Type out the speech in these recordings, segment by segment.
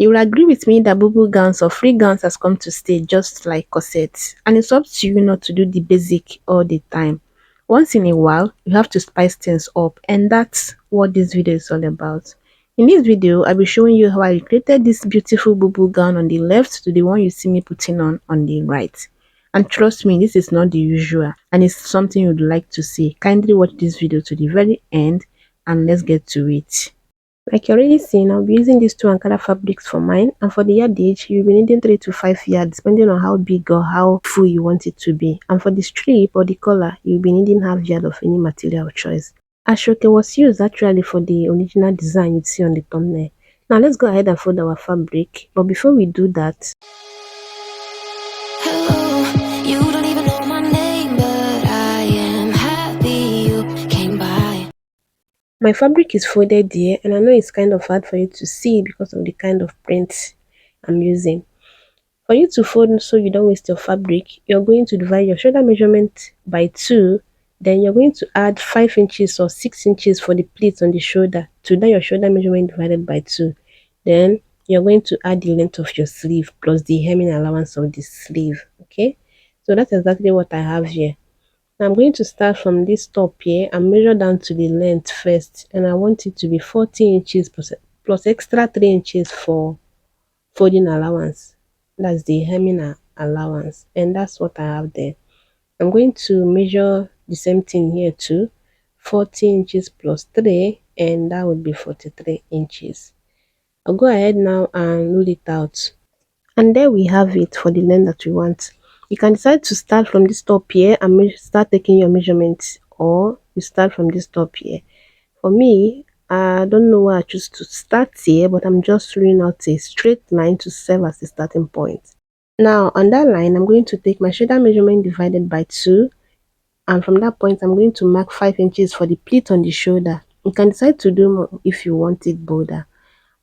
You will agree with me that Bubu gowns or free gowns has come to stay just like corsets, and it's up to you not to do the basic all the time. Once in a while, you have to spice things up, and that's what this video is all about. In this video, I'll be showing you how I created this beautiful Bubu gown on the left to the one you see me putting on the right. And trust me, this is not the usual, and it's something you'd like to see. Kindly watch this video to the very end, and let's get to it. Like you already seen, I'll be using these two Ankara fabrics for mine, and for the yardage, you'll be needing 3 to 5 yards depending on how big or how full you want it to be. And for the strip or the collar, you'll be needing half yard of any material of choice. Aso-oke was used actually for the original design you'd see on the thumbnail. Now let's go ahead and fold our fabric, but before we do that, Hello, you don't even know my name, but I am happy you came by. my fabric is folded here, and I know it's kind of hard for you to see because of the kind of print I'm using. For you to fold so you don't waste your fabric, you're going to divide your shoulder measurement by 2. Then you're going to add 5 inches or 6 inches for the pleats on the shoulder to that your shoulder measurement divided by 2. Then you're going to add the length of your sleeve plus the hemming allowance of the sleeve. Okay, so that's exactly what I have here. Now I'm going to start from this top here and measure down to the length first, and I want it to be 40 inches plus extra 3 inches for folding allowance. That's the hemming allowance, and that's what I have there. I'm going to measure the same thing here too, 40 inches plus 3, and that would be 43 inches. I'll go ahead now and rule it out, and there we have it for the length that we want. You can decide to start from this top here and start taking your measurements, or you start from this top here. For me, I don't know why I choose to start here, but I'm just ruling out a straight line to serve as the starting point. Now, on that line, I'm going to take my shoulder measurement divided by 2, and from that point, I'm going to mark 5 inches for the pleat on the shoulder. You can decide to do more if you want it bolder.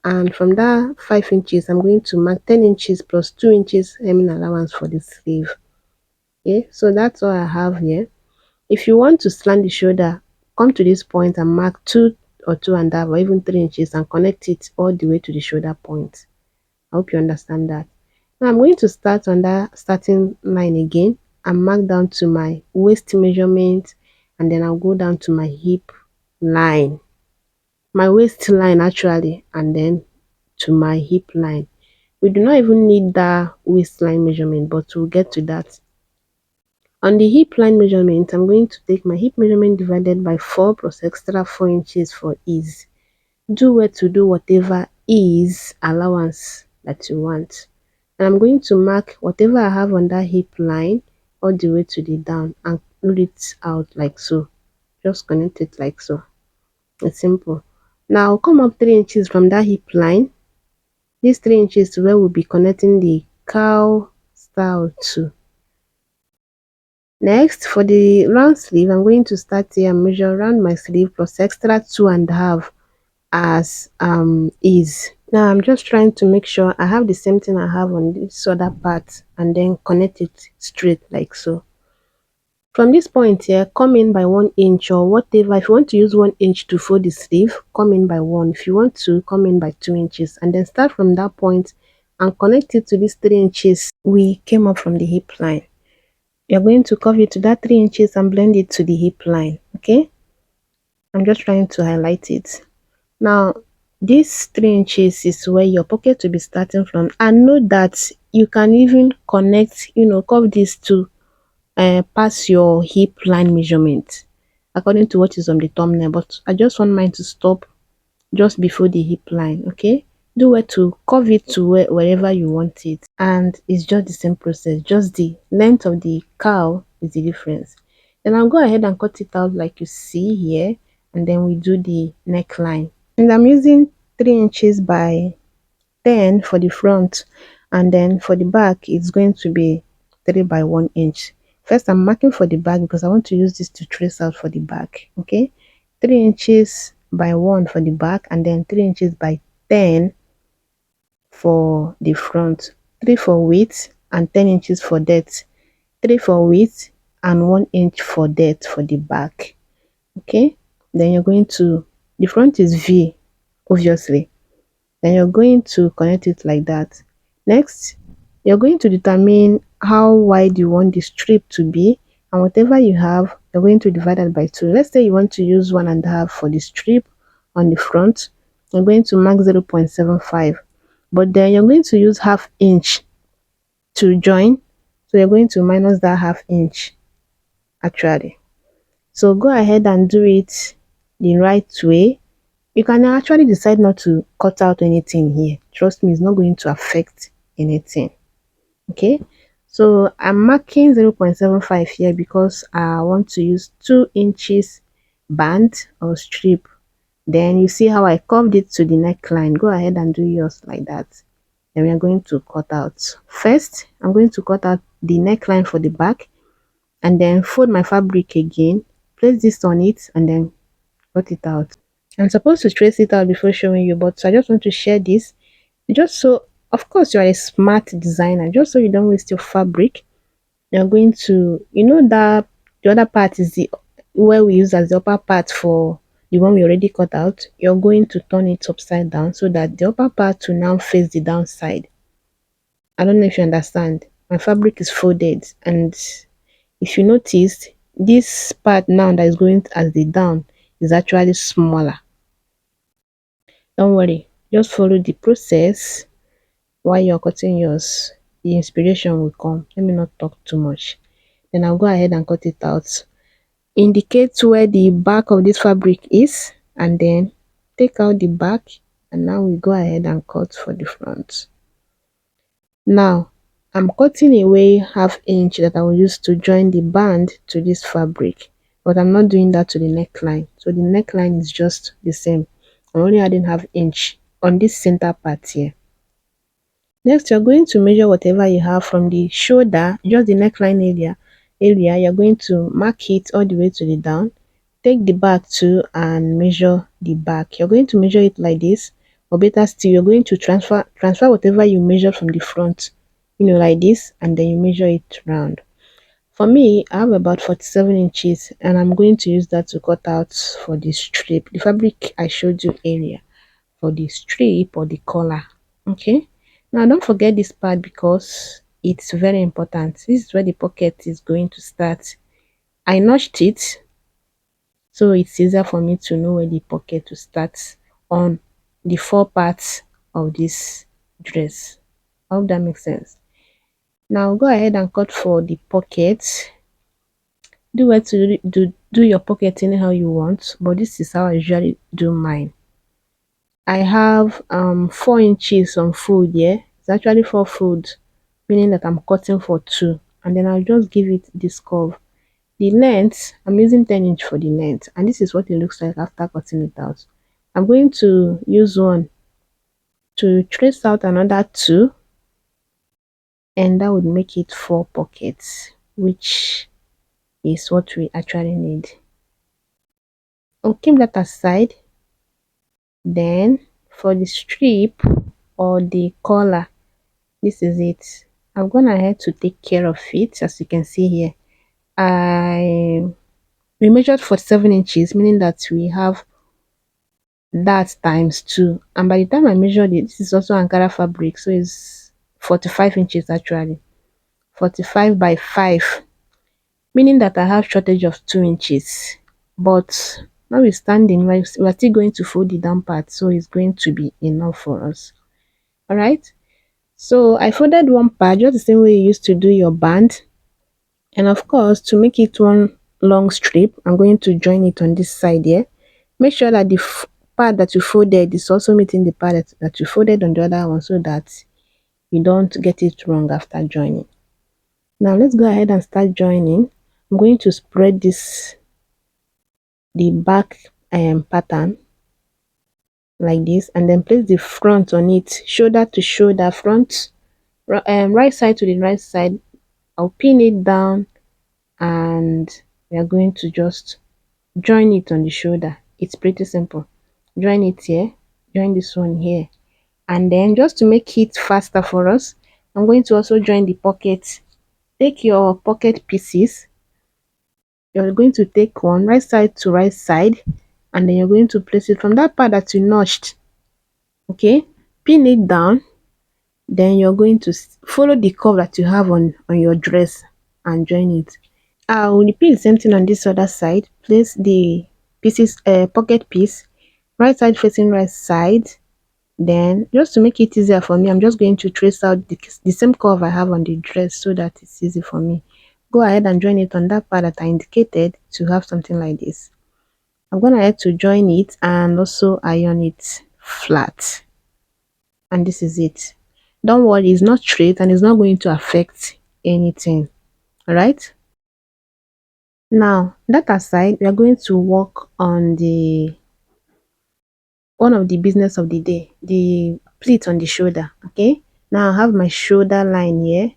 And from that 5 inches, I'm going to mark 10 inches plus 2 inches hemming allowance for the sleeve. Okay, so that's all I have here. If you want to slant the shoulder, come to this point and mark 2 or 2.5 or even 3 inches and connect it all the way to the shoulder point. I hope you understand that. Now I'm going to start on that starting line again and mark down to my waist measurement, and then I'll go down to my hip line, my waistline actually, and then to my hip line. We do not even need that waistline measurement, but we'll get to that. On the hip line measurement, I'm going to take my hip measurement divided by 4 plus extra 4 inches for ease. Do well to do whatever ease allowance that you want. And I'm going to mark whatever I have on that hip line all the way to the down and roll it out like so. Just connect it like so. It's simple. Now I'll come up 3 inches from that hip line. These 3 inches to where we'll be connecting the cowl style to. Next, for the round sleeve, I'm going to start here and measure around my sleeve plus extra 2.5 as is. Now I'm just trying to make sure I have the same thing I have on this other part and then connect it straight like so. From this point here, come in by 1 inch or whatever. If you want to use 1 inch to fold the sleeve, come in by 1. If you want to, come in by 2 inches, and then start from that point and connect it to these 3 inches we came up from the hip line. You're going to curve it to that 3 inches and blend it to the hip line. Okay, I'm just trying to highlight it. Now this 3 inches is where your pocket will be starting from, and know that you can even connect, curve these two pass your hip line measurement according to what is on the thumbnail, but I just want mine to stop just before the hip line. Okay, do where to curve it to wherever you want it, and it's just the same process, just the length of the cowl is the difference. Then I'll go ahead and cut it out like you see here, and then we do the neckline. And I'm using 3 inches by 10 for the front, and then for the back it's going to be 3 by 1 inch. First I'm marking for the back because I want to use this to trace out for the back. Okay, 3 inches by 1 for the back, and then 3 inches by 10 for the front. 3 for width and 10 inches for depth. 3 for width and 1 inch for depth for the back. Okay, then you're going to, the front is V obviously, Then you're going to connect it like that. Next, you're going to determine how wide you want the strip to be, and whatever you have, you're going to divide that by 2. Let's say you want to use 1.5 for the strip on the front. You're going to mark 0.75, but then you're going to use half inch to join, so you're going to minus that half inch actually. So go ahead and do it the right way. You can actually decide not to cut out anything here. Trust me, it's not going to affect anything. Okay, so I'm marking 0.75 here because I want to use 2 inches band or strip. Then you see how I curved it to the neckline. Go ahead and do yours like that. Then we are going to cut out. First, I'm going to cut out the neckline for the back, and then fold my fabric again, place this on it, and then cut it out. I'm supposed to trace it out before showing you, but I just want to share this just so, of course, you are a smart designer, just so you don't waste your fabric. You're going to, that the other part is the where we use as the upper part for the one we already cut out. You're going to turn it upside down so that the upper part will now face the downside. I don't know if you understand. My fabric is folded, and if you noticed, this part now that is going as the down is actually smaller. Don't worry, just follow the process while you're cutting yours. The inspiration will come. Let me not talk too much. Then I'll go ahead and cut it out. Indicate where the back of this fabric is, and then take out the back, and now we go ahead and cut for the front. Now I'm cutting away half inch that I will use to join the band to this fabric, but I'm not doing that to the neckline. So the neckline is just the same. I'm only adding half inch on this center part here. Next, you're going to measure whatever you have from the shoulder, just the neckline area. You're going to mark it all the way to the down. Take the back too and measure the back. You're going to measure it like this, or better still, you're going to transfer whatever you measured from the front, like this, and then you measure it round. For me, I have about 47 inches, and I'm going to use that to cut out for the strip, the fabric I showed you area for the strip or the collar. Okay, now don't forget this part because it's very important. This is where the pocket is going to start. I notched it so it's easier for me to know where the pocket to start on the 4 parts of this dress. I hope that makes sense. Now go ahead and cut for the pocket. Do your pocket anyhow you want, but this is how I usually do mine. I have 4 inches on fold here. It's actually 4 fold, meaning that I'm cutting for 2, and then I'll just give it this curve. The length, I'm using 10 inch for the length, and this is what it looks like after cutting it out. I'm going to use one to trace out another 2, and that would make it 4 pockets, which is what we actually need. I'll keep that aside. Then for the strip or the collar, this is it. I've gone ahead to take care of it. As you can see here, we measured 47 inches, meaning that we have that times 2, and by the time I measured it, this is also Ankara fabric, so it's 45 inches actually, 45 by 5, meaning that I have shortage of 2 inches. But notwithstanding, we're still going to fold the down part, so it's going to be enough for us. All right, so I folded one part just the same way you used to do your band, and of course, to make it one long strip, I'm going to join it on this side here. Make sure that the part that you folded is also meeting the part that you folded on the other one, so that you don't get it wrong after joining. Now let's go ahead and start joining. I'm going to spread the back pattern like this, and then place the front on it, shoulder to shoulder, front right side to the right side. I'll pin it down, and we are going to just join it on the shoulder. It's pretty simple. Join it here, join this one here, and then just to make it faster for us, I'm going to also join the pocket. Take your pocket pieces. You're going to take one right side to right side, and then you're going to place it from that part that you notched. Okay, pin it down. Then you're going to follow the curve that you have on your dress and join it. I'll repeat the same thing on this other side. Place the pieces, pocket piece, right side facing right side. Then just to make it easier for me, I'm just going to trace out the same curve I have on the dress so that it's easy for me. Go ahead and join it on that part that I indicated to have something like this. I'm going ahead to join it and also iron it flat. And this is it. Don't worry, it's not straight and it's not going to affect anything. Alright? Now, that aside, we are going to work on the one of the business of the day, the pleat on the shoulder. Okay, now I have my shoulder line here.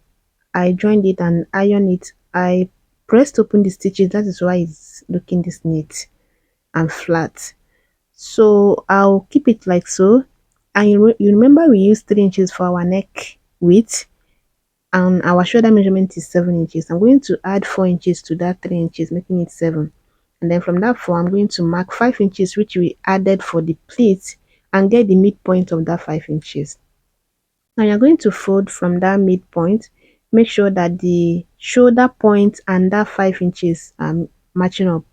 I joined it and iron it. I pressed open the stitches, that is why it's looking this neat and flat. So I'll keep it like so. And you remember we used 3 inches for our neck width and our shoulder measurement is 7 inches. I'm going to add 4 inches to that 3 inches, making it 7. And then from that 4, I'm going to mark 5 inches, which we added for the pleat, and get the midpoint of that 5 inches. Now you're going to fold from that midpoint. Make sure that the shoulder point and that 5 inches are matching up,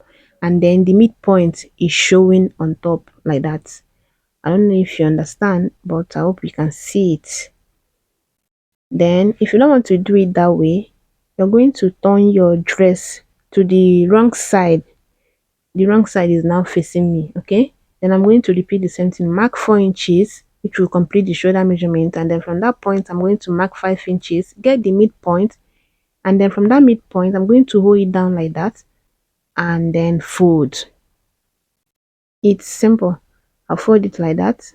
and then the midpoint is showing on top like that. I don't know if you understand, but I hope you can see it. Then if you don't want to do it that way, you're going to turn your dress to the wrong side. The wrong side is now facing me. Okay, then I'm going to repeat the same thing. Mark 4 inches, which will complete the shoulder measurement, and then from that point I'm going to mark 5 inches, get the midpoint, and then from that midpoint I'm going to hold it down like that and then fold. It's simple. I'll fold it like that.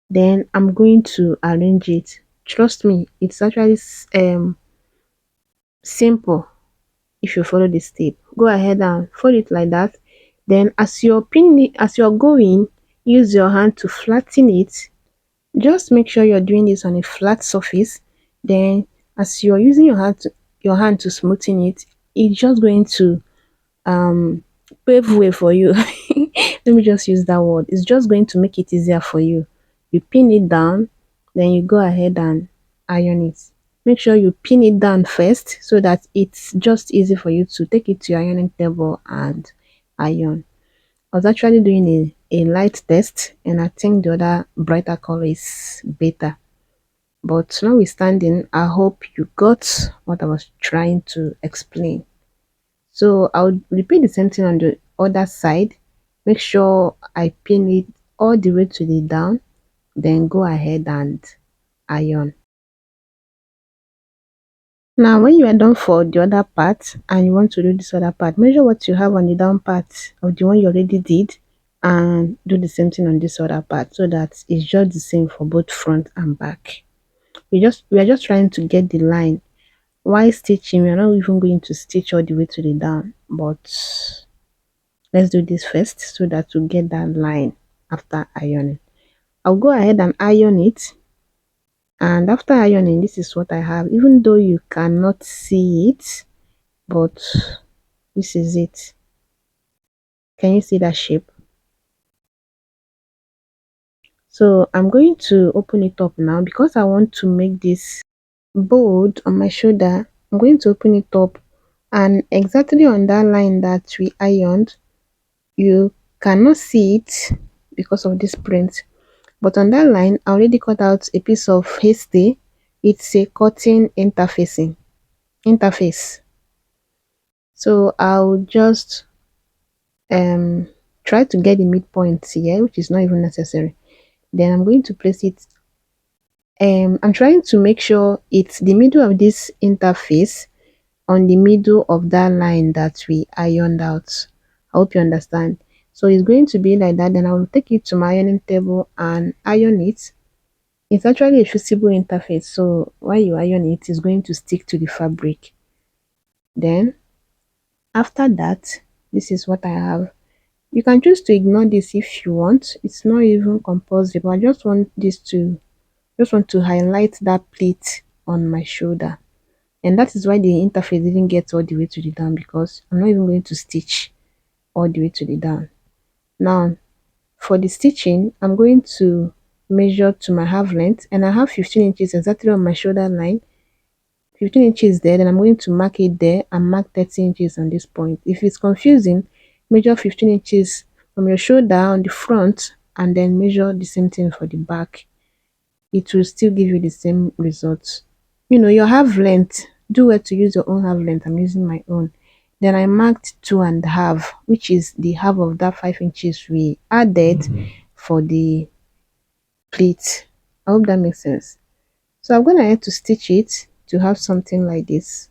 Then I'm going to arrange it. Trust me, it's actually simple. If you follow this step, go ahead and fold it like that. Then as you're pinning, as you're going, use your hand to flatten it. Just make sure you're doing this on a flat surface. Then as you're using your hand to smoothen it, it's just going to pave way for you. Let me just use that word. It's just going to make it easier for you. You pin it down, then you go ahead and iron it. Make sure you pin it down first so that it's just easy for you to take it to your ironing table and iron. I was actually doing a light test and I think the other brighter color is better. But notwithstanding, I hope you got what I was trying to explain. So I'll repeat the same thing on the other side. Make sure I pin it all the way to the down, then go ahead and iron. Now when you are done for the other part and you want to do this other part, measure what you have on the down part of the one you already did and do the same thing on this other part so that it's just the same for both front and back. We are just trying to get the line. While stitching, we are not even going to stitch all the way to the down, but let's do this first so that we get that line after ironing. I'll go ahead and iron it, and after ironing, this is what I have, even though you cannot see it, but this is it. Can you see that shape? So I'm going to open it up now because I want to make this bold on my shoulder. I'm going to open it up, and exactly on that line that we ironed, you cannot see it because of this print, but on that line I already cut out a piece of hasty. It's a cutting interface. So I'll just try to get the midpoint here, which is not even necessary. Then I'm going to place it. I'm trying to make sure it's the middle of this interface on the middle of that line that we ironed out. I hope you understand. So it's going to be like that. Then I will take it to my ironing table and iron it. It's actually a fusible interface, so while you iron it, it's going to stick to the fabric. Then after that, this is what I have. You can choose to ignore this if you want. It's not even compulsory, but I just want to highlight that pleat on my shoulder. And that is why the interface didn't get all the way to the down, because I'm not even going to stitch all the way to the down. Now for the stitching, I'm going to measure to my half length, and I have 15 inches exactly on my shoulder line. 15 inches there, then I'm going to mark it there and mark 30 inches on this point. If it's confusing, measure 15 inches from your shoulder on the front and then measure the same thing for the back. It will still give you the same results. You know, your half length, do well to use your own half length. I'm using my own. Then I marked 2.5, which is the half of that 5 inches we added for the pleat. I hope that makes sense. So I'm going to have to stitch it to have something like this.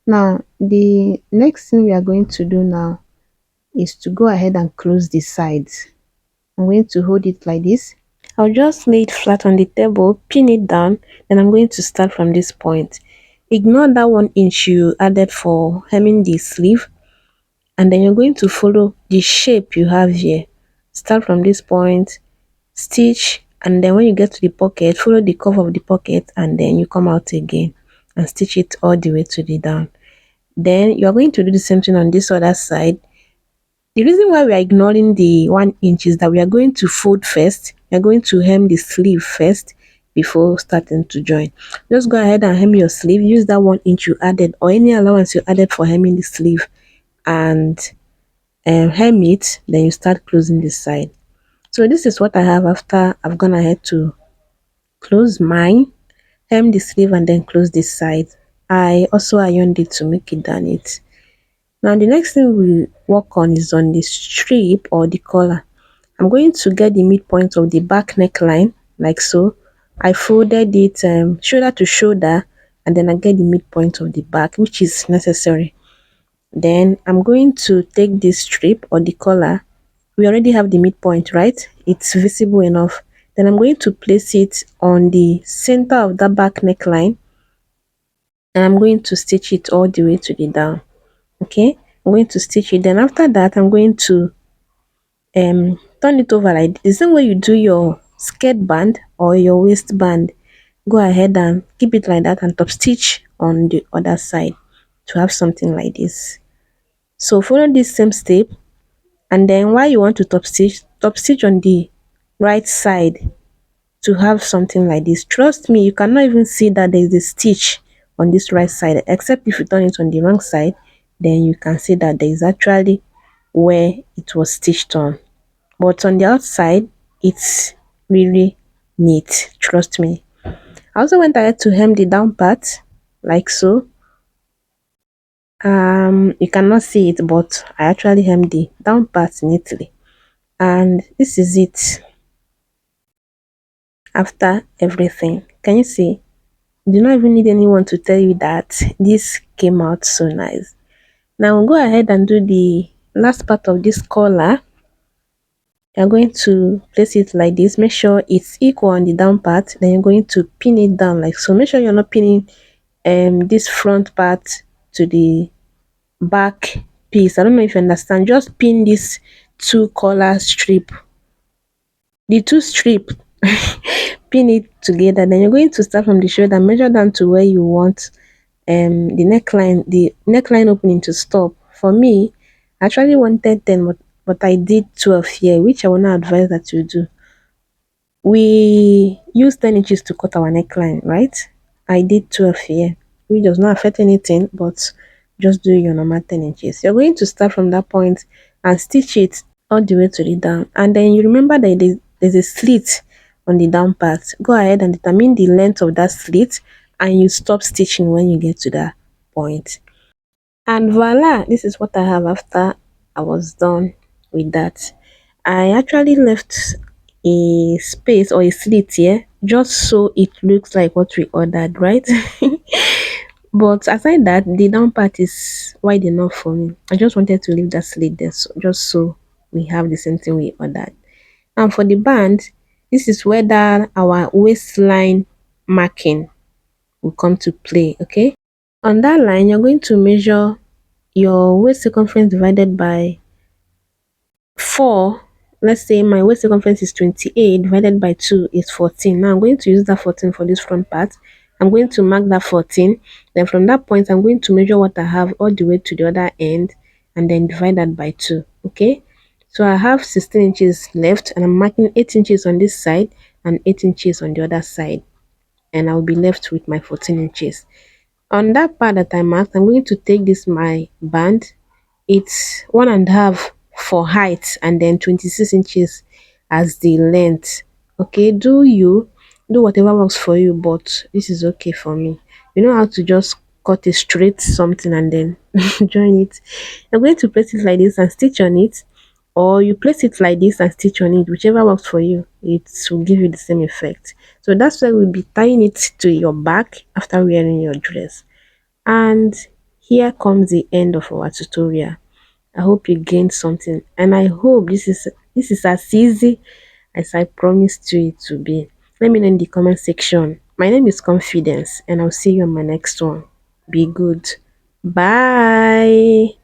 Now, the next thing we are going to do now is to go ahead and close the sides. I'm going to hold it like this. I'll just lay it flat on the table, pin it down, then I'm going to start from this point. Ignore that 1 inch you added for hemming the sleeve, and then you're going to follow the shape you have here. Start from this point, stitch, and then when you get to the pocket, follow the curve of the pocket, and then you come out again and stitch it all the way to the down. Then you're going to do the same thing on this other side. The reason why we are ignoring the 1 inch is that we are going to fold first. We are going to hem the sleeve first before starting to join. Just go ahead and hem your sleeve. Use that 1 inch you added or any allowance you added for hemming the sleeve and hem it. Then you start closing the side. So this is what I have after I've gone ahead to close mine, hem the sleeve, and then close this side. I also ironed it to make it down it. Now the next thing we work on is on the strip or the collar. I'm going to get the midpoint of the back neckline like so. I folded it shoulder to shoulder, and then I get the midpoint of the back, which is necessary. Then I'm going to take this strip or the collar. We already have the midpoint, right? It's visible enough. Then I'm going to place it on the center of the back neckline, and I'm going to stitch it all the way to the down. Okay, I'm going to stitch it. Then after that, I'm going to turn it over like the same way you do your skirt band or your waistband. Go ahead and keep it like that and top stitch on the other side to have something like this. So follow this same step, and then while you want to top stitch on the right side to have something like this. Trust me, you cannot even see that there is a stitch on this right side, except if you turn it on the wrong side, then you can see that there is actually where it was stitched on. But on the outside, it's really neat, trust me. I also went ahead to hem the down part like so. You cannot see it, but I actually hemmed the down part neatly, and this is it after everything. Can you see? You do not even need anyone to tell you that this came out so nice. Now we'll go ahead and do the last part of this collar. You're going to place it like this. Make sure it's equal on the down part. Then you're going to pin it down like so. Make sure you're not pinning this front part to the back piece. I don't know if you understand. Just pin this two collar strip. The two strip pin it together. Then you're going to start from the shoulder, measure down to where you want the neckline opening to stop. For me, I actually wanted 10, but I did 12 here, which I will not advise that you do. We use 10 inches to cut our neckline, right? I did 12 here, which does not affect anything, but just do your normal 10 inches. You're going to start from that point and stitch it all the way to the down, and then you remember that there's a slit on the down part. Go ahead and determine the length of that slit, and you stop stitching when you get to that point. And voila, this is what I have after I was done with that. I actually left a space or a slit here just so it looks like what we ordered, right? But aside that, the down part is wide enough for me. I just wanted to leave that slit there just so we have the same thing we ordered. And for the band, this is where that our waistline marking will come to play. Okay, on that line you're going to measure your waist circumference divided by 4. Let's say my waist circumference is 28, divided by 2 is 14. Now I'm going to use that 14 for this front part. I'm going to mark that 14. Then from that point, I'm going to measure what I have all the way to the other end and then divide that by 2. Okay. So I have 16 inches left and I'm marking 8 inches on this side and 8 inches on the other side, and I'll be left with my 14 inches. On that part that I marked, I'm going to take this my band. It's 1.5 for height and then 26 inches as the length. Okay, do whatever works for you, but this is okay for me. You know how to just cut a straight something and then join it. I'm going to place it like this and stitch on it, or you place it like this and stitch on it, whichever works for you. It will give you the same effect. So that's why we'll be tying it to your back after wearing your dress. And here comes the end of our tutorial. I hope you gained something, and I hope this is as easy as I promised you it to be. Let me know in the comment section. My name is Confidence, and I'll see you on my next one. Be good. Bye.